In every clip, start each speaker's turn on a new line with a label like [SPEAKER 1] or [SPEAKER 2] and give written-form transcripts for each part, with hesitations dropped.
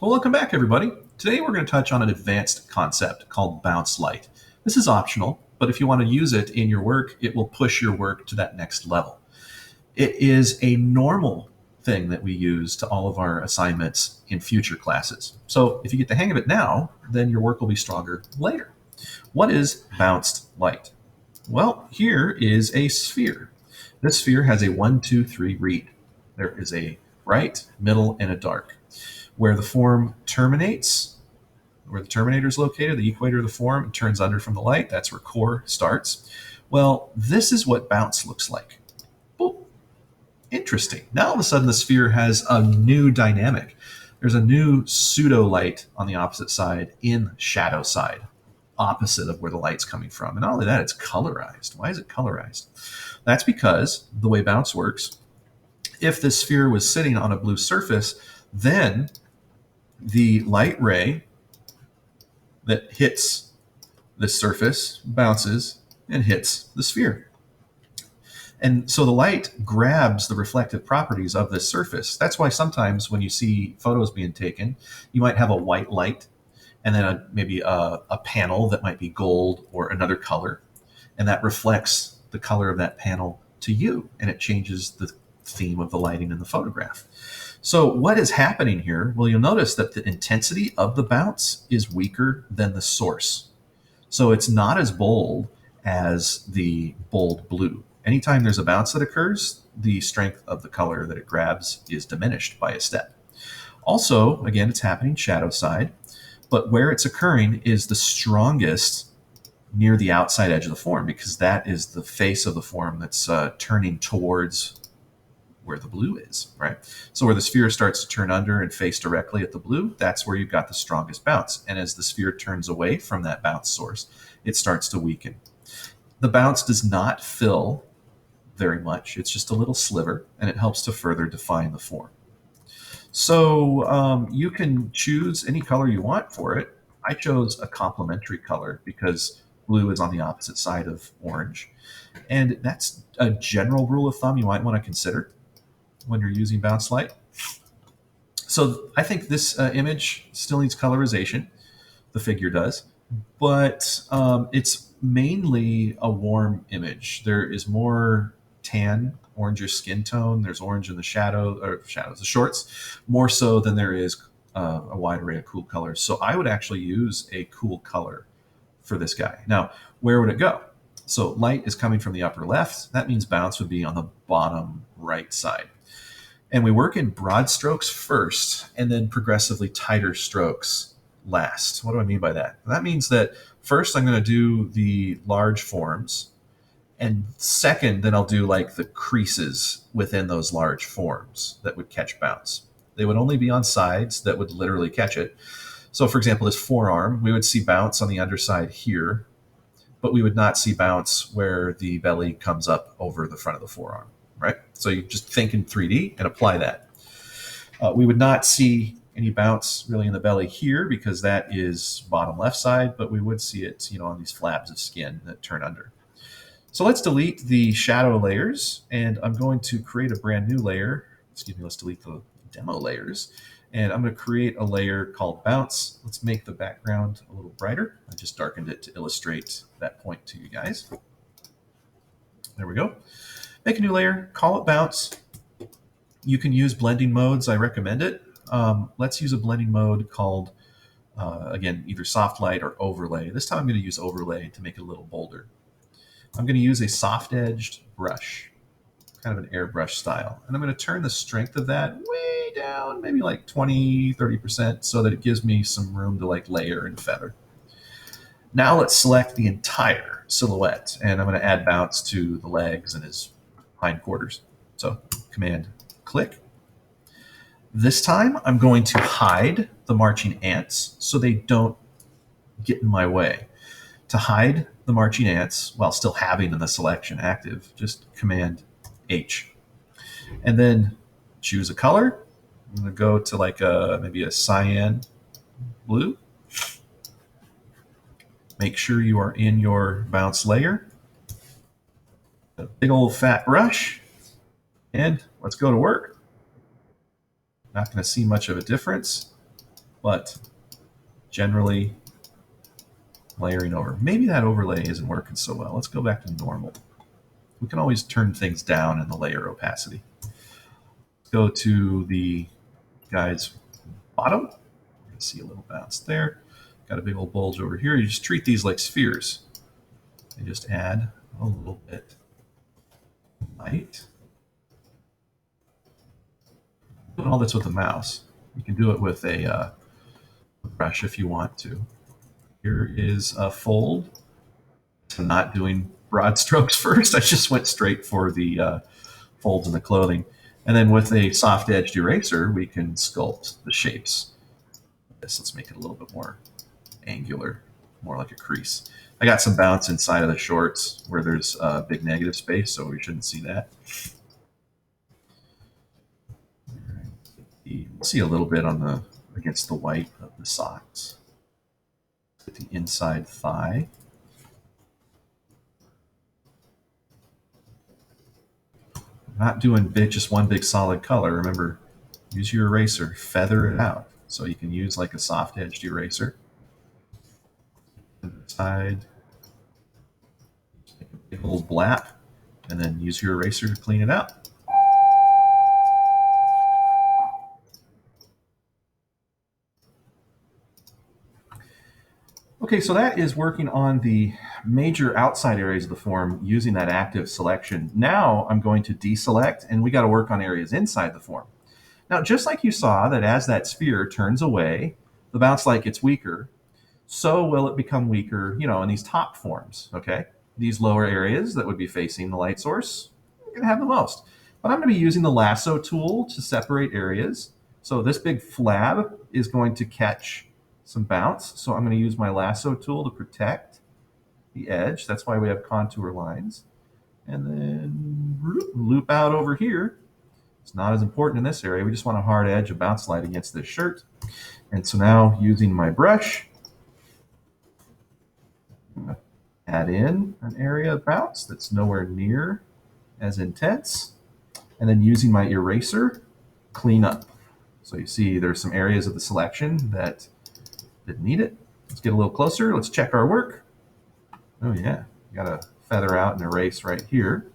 [SPEAKER 1] Well, welcome back, everybody. Today we're going to touch on an advanced concept called bounce light. This is optional, but if you want to use it in your work, it will push your work to that next level. It is a normal thing that we use to all of our assignments in future classes. So if you get the hang of it now, then your work will be stronger later. What is bounced light? Well, here is a sphere. This sphere has a 1, 2, 3 read. There is a bright, middle, and a dark. Where the form terminates, where the terminator is located, the equator of the form, it turns under from the light. That's where core starts. Well, this is what bounce looks like. Boop. Interesting. Now all of a sudden the sphere has a new dynamic. There's a new pseudo light on the opposite side in shadow side, opposite of where the light's coming from. And not only that, it's colorized. Why is it colorized? That's because the way bounce works, if this sphere was sitting on a blue surface, then the light ray that hits the surface bounces and hits the sphere. And so the light grabs the reflective properties of this surface. That's why sometimes when you see photos being taken, you might have a white light and then maybe a panel that might be gold or another color. And that reflects the color of that panel to you, and it changes the theme of the lighting in the photograph. So what is happening here? Well, you'll notice that the intensity of the bounce is weaker than the source. So it's not as bold as the bold blue. Anytime there's a bounce that occurs, the strength of the color that it grabs is diminished by a step. Also, again, it's happening shadow side, but where it's occurring is the strongest near the outside edge of the form, because that is the face of the form that's turning towards where the blue is, right? So where the sphere starts to turn under and face directly at the blue, that's where you've got the strongest bounce. And as the sphere turns away from that bounce source, it starts to weaken. The bounce does not fill very much. It's just a little sliver, and it helps to further define the form. So you can choose any color you want for it. I chose a complementary color because blue is on the opposite side of orange. And that's a general rule of thumb you might want to consider when you're using bounce light. So I think this image still needs colorization. The figure does, but it's mainly a warm image. There is more tan, orangish skin tone. There's orange in the shadows, the shorts, more so than there is a wide array of cool colors. So I would actually use a cool color for this guy. Now, where would it go? So light is coming from the upper left. That means bounce would be on the bottom right side. And we work in broad strokes first and then progressively tighter strokes last. What do I mean by that? That means that first I'm going to do the large forms, and second, then I'll do like the creases within those large forms that would catch bounce. They would only be on sides that would literally catch it. So for example, this forearm, we would see bounce on the underside here, but we would not see bounce where the belly comes up over the front of the forearm, right? So you just think in 3D and apply that. We would not see any bounce really in the belly here because that is bottom left side, but we would see it, on these flabs of skin that turn under. So let's delete the shadow layers, and I'm going to create a brand new layer. Excuse me, let's delete the demo layers. And I'm going to create a layer called bounce. Let's make the background a little brighter. I just darkened it to illustrate that point to you guys. There we go. Make a new layer, call it bounce. You can use blending modes. I recommend it. Let's use a blending mode called, again, either soft light or overlay. This time I'm going to use overlay to make it a little bolder. I'm going to use a soft-edged brush, kind of an airbrush style. And I'm going to turn the strength of that way down, maybe like 20, 30%, so that it gives me some room to like layer and feather. Now let's select the entire silhouette, and I'm going to add bounce to the legs and his hindquarters. So Command click. This time I'm going to hide the marching ants so they don't get in my way. To hide the marching ants while still having the selection active, just Command H. And then choose a color. I'm going to go to like maybe a cyan blue. Make sure you are in your bounce layer. A big old fat brush. And let's go to work. Not going to see much of a difference. but generally layering over. Maybe that overlay isn't working so well. Let's go back to normal. We can always turn things down in the layer opacity. Go to the guy's bottom. You can see a little bounce there. Got a big old bulge over here. You just treat these like spheres. You just add a little bit light. Doing all this with a mouse. You can do it with a brush if you want to. Here is a fold. I'm not doing broad strokes first. I just went straight for the folds in the clothing. And then with a soft edged eraser, we can sculpt the shapes. Let's make it a little bit more angular, more like a crease. I got some bounce inside of the shorts where there's a big negative space, so we shouldn't see that. We'll see a little bit on the against the white of the socks. Get the inside thigh. Not doing just one big solid color. Remember, use your eraser, feather it out. So you can use like a soft edged eraser. Side, make a big old blap, and then use your eraser to clean it out. Okay, so that is working on the major outside areas of the form using that active selection. Now I'm going to deselect, and we got to work on areas inside the form. Now, just like you saw that as that sphere turns away, the bounce light gets weaker, so will it become weaker, in these top forms, okay? These lower areas that would be facing the light source, you're going to have the most. But I'm going to be using the lasso tool to separate areas. So this big flab is going to catch some bounce. So I'm going to use my lasso tool to protect the edge. That's why we have contour lines. And then loop out over here. It's not as important in this area. We just want a hard edge of bounce light against this shirt. And so now using my brush, I'm going to add in an area of bounce that's nowhere near as intense. And then using my eraser, clean up. So you see there's some areas of the selection that didn't need it. Let's get a little closer. Let's check our work. Oh yeah, got to feather out and erase right here.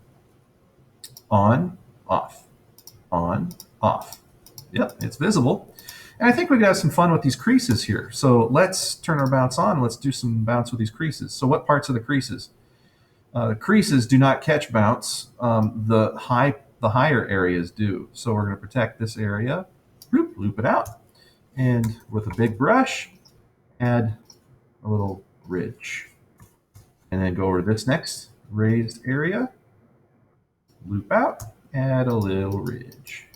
[SPEAKER 1] On, off, on, off. Yep, it's visible. And I think we got some fun with these creases here. So let's turn our bounce on. Let's do some bounce with these creases. So what parts of the creases? The creases do not catch bounce. The higher areas do. So we're going to protect this area. Loop it out. And with a big brush, add a little ridge. And then go over to this next raised area. Loop out, add a little ridge.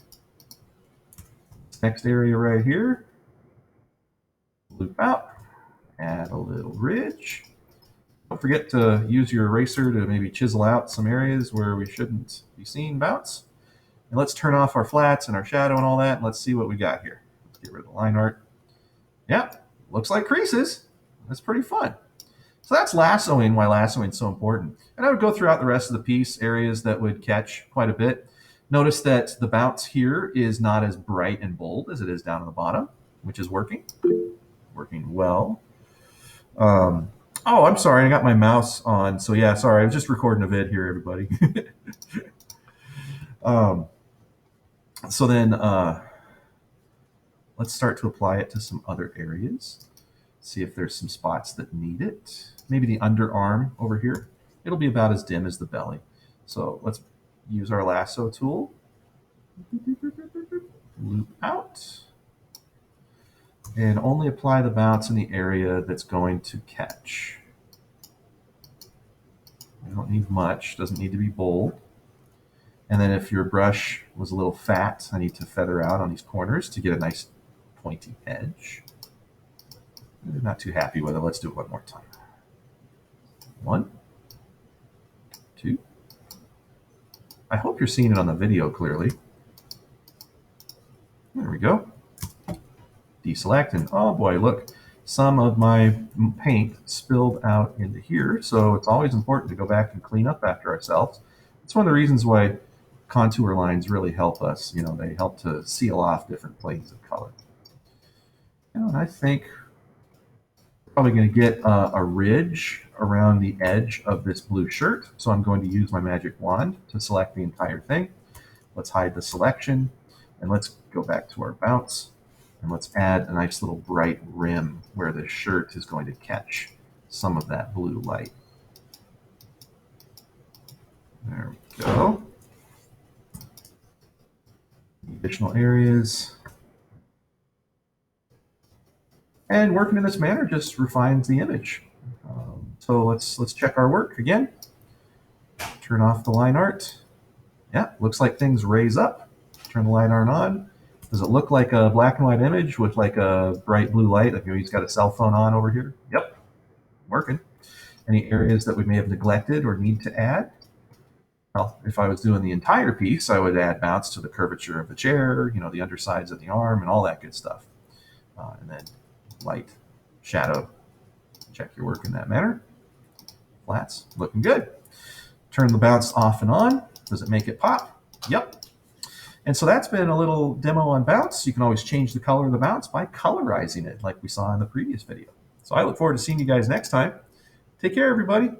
[SPEAKER 1] Next area right here. Loop out, add a little ridge. Don't forget to use your eraser to maybe chisel out some areas where we shouldn't be seeing bounce. And let's turn off our flats and our shadow and all that, and let's see what we got here. Let's get rid of the line art. Yeah, looks like creases. That's pretty fun. So that's lassoing, why lassoing is so important. And I would go throughout the rest of the piece, areas that would catch quite a bit. Notice that the bounce here is not as bright and bold as it is down on the bottom, which is working well. Oh, I'm sorry, I got my mouse on. So yeah, sorry, I was just recording a vid here, everybody. So then let's start to apply it to some other areas. See if there's some spots that need it. Maybe the underarm over here. It'll be about as dim as the belly. So let's use our lasso tool. Loop out. And only apply the bounce in the area that's going to catch. I don't need much, doesn't need to be bold. And then if your brush was a little fat, I need to feather out on these corners to get a nice pointy edge. I'm not too happy with it. Let's do it one more time. 1, 2. I hope you're seeing it on the video clearly. There we go. Deselect, and oh boy, look, some of my paint spilled out into here. So it's always important to go back and clean up after ourselves. It's one of the reasons why contour lines really help us. They help to seal off different planes of color. Oh And I think probably going to get a ridge around the edge of this blue shirt. So I'm going to use my magic wand to select the entire thing. Let's hide the selection, and let's go back to our bounce, and let's add a nice little bright rim where the shirt is going to catch some of that blue light. There we go. Additional areas. And working in this manner just refines the image. So let's check our work again. Turn off the line art. Yeah, looks like things raise up. Turn the line art on. Does it look like a black and white image with like a bright blue light? Like maybe he's got a cell phone on over here. Yep, working. Any areas that we may have neglected or need to add? Well, if I was doing the entire piece, I would add bounce to the curvature of the chair, the undersides of the arm, and all that good stuff. And then light, shadow. Check your work in that manner. Flats, looking good. Turn the bounce off and on. Does it make it pop? Yep. And so that's been a little demo on bounce. You can always change the color of the bounce by colorizing it like we saw in the previous video. So I look forward to seeing you guys next time. Take care, everybody.